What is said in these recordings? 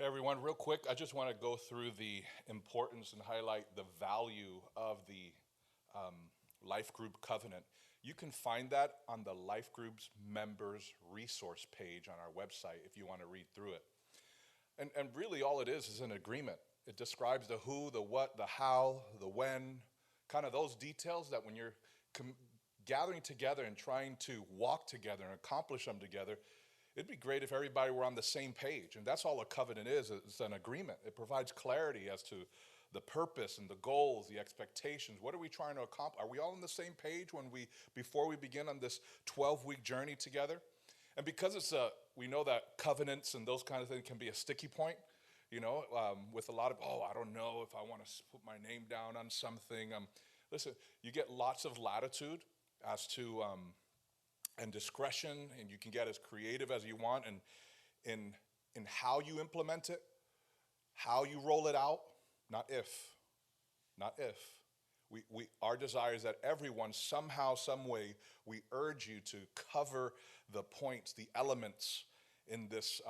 Hey everyone, real quick, I just want to go through the importance and highlight the value of the Life Group Covenant. You can find that on the Life Group's members resource page on our website if you want to read through it. And really all it is an agreement. It describes the who, the what, the how, the when, kind of those details that when you're gathering together and trying to walk together and accomplish them together, it'd be great if everybody were on the same page. And that's all a covenant is. It's an agreement. It provides clarity as to the purpose and the goals, the expectations. What are we trying to accomplish? Are we all on the same page before we begin on this 12-week journey together? And because we know that covenants and those kind of things can be a sticky point, with a lot of, I don't know if I want to put my name down on something. Listen, you get lots of latitude as to and discretion, and you can get as creative as you want and in how you implement it, how you roll it out, not if. Our desire is that everyone, somehow, some way, we urge you to cover the points, the elements in this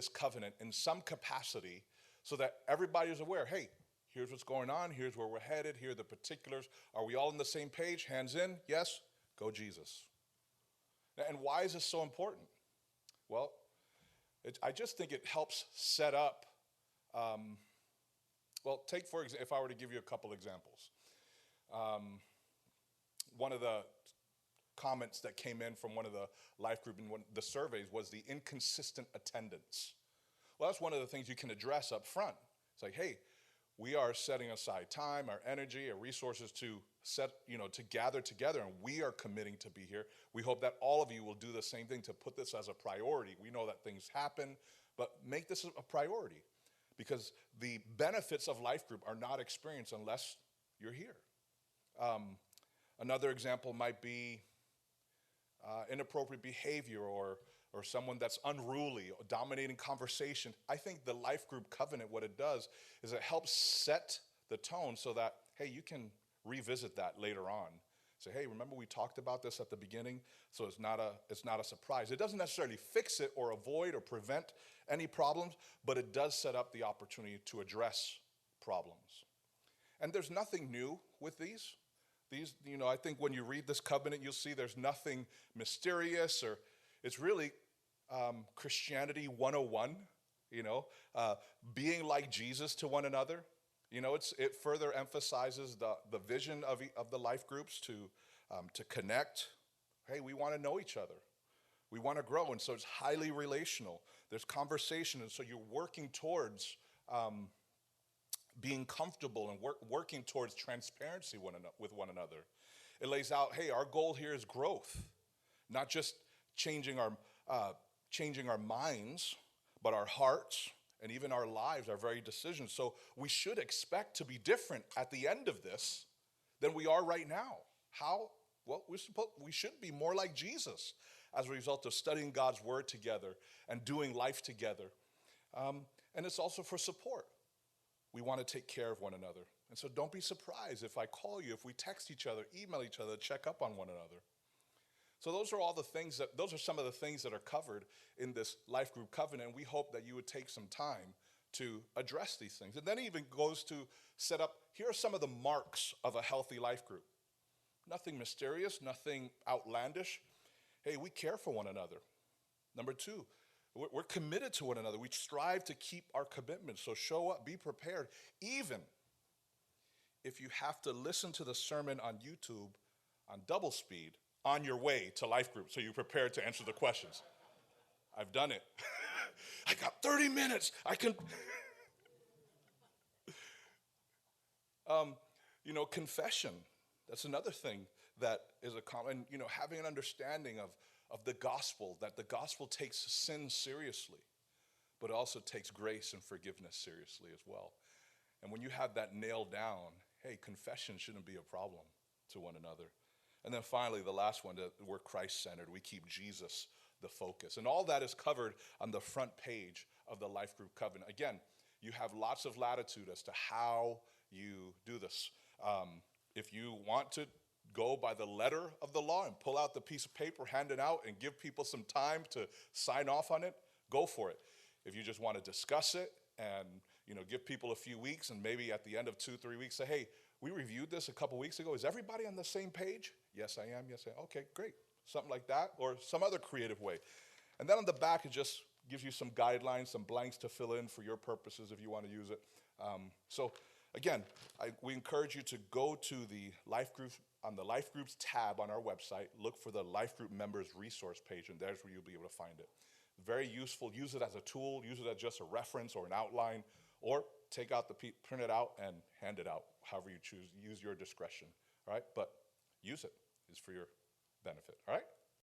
covenant in some capacity so that everybody is aware, hey, here's what's going on, here's where we're headed, here are the particulars. Are we all on the same page? Hands in, yes, go Jesus. And why is this so important? Well, I just think it helps set up, take for example, if I were to give you a couple examples. One of the comments that came in from one of the life group in the surveys was the inconsistent attendance. Well, that's one of the things you can address up front. It's like, hey, we are setting aside time, our energy, our resources to to gather together, and we are committing to be here. We hope that all of you will do the same thing to put this as a priority. We know that things happen, but make this a priority because the benefits of life group are not experienced unless you're here. Another example might be inappropriate behavior or someone that's unruly, or dominating conversation. I think the life group covenant, what it does is it helps set the tone so that, hey, you can revisit that later on. Say, hey, remember we talked about this at the beginning? So it's not a surprise. It doesn't necessarily fix it or avoid or prevent any problems, but it does set up the opportunity to address problems. And there's nothing new with these. These, I think when you read this covenant, you'll see there's nothing mysterious, or it's really Christianity 101, being like Jesus to one another. It further emphasizes the vision of the life groups to connect. Hey, we want to know each other. We want to grow, and so it's highly relational. There's conversation, and so you're working towards being comfortable and working towards transparency with one another. It lays out, hey, our goal here is growth, not just changing our minds, but our hearts and even our lives, our very decisions. So we should expect to be different at the end of this than we are right now. How? Well, we should be more like Jesus as a result of studying God's word together and doing life together. And it's also for support. We want to take care of one another. And so don't be surprised if I call you, if we text each other, email each other, check up on one another. So those are some of the things that are covered in this life group covenant. And we hope that you would take some time to address these things. And then it even goes to set up, here are some of the marks of a healthy life group. Nothing mysterious, nothing outlandish. Hey, we care for one another. Number two, we're committed to one another. We strive to keep our commitments. So show up, be prepared. Even if you have to listen to the sermon on YouTube on double speed on your way to life group, so you're prepared to answer the questions. I've done it. I got 30 minutes. I can. Confession. That's another thing that is a common, having an understanding of the gospel, that the gospel takes sin seriously, but also takes grace and forgiveness seriously as well. And when you have that nailed down, hey, confession shouldn't be a problem to one another. And then finally, the last one, that we're Christ-centered. We keep Jesus the focus. And all that is covered on the front page of the Life Group Covenant. Again, you have lots of latitude as to how you do this. If you want to go by the letter of the law and pull out the piece of paper, hand it out, and give people some time to sign off on it, go for it. If you just want to discuss it and give people a few weeks, and maybe at the end of 2, 3 weeks say, hey, we reviewed this a couple weeks ago. Is everybody on the same page? Yes, I am. Yes, I am. Okay, great. Something like that, or some other creative way. And then on the back, it just gives you some guidelines, some blanks to fill in for your purposes if you want to use it. So again, we encourage you to go to the life groups, on the life groups tab on our website, look for the life group members resource page, and there's where you'll be able to find it. Very useful. Use it as a tool, use it as just a reference or an outline, or take out print it out and hand it out, however you choose. Use your discretion, all right? But use it. It's for your benefit, all right?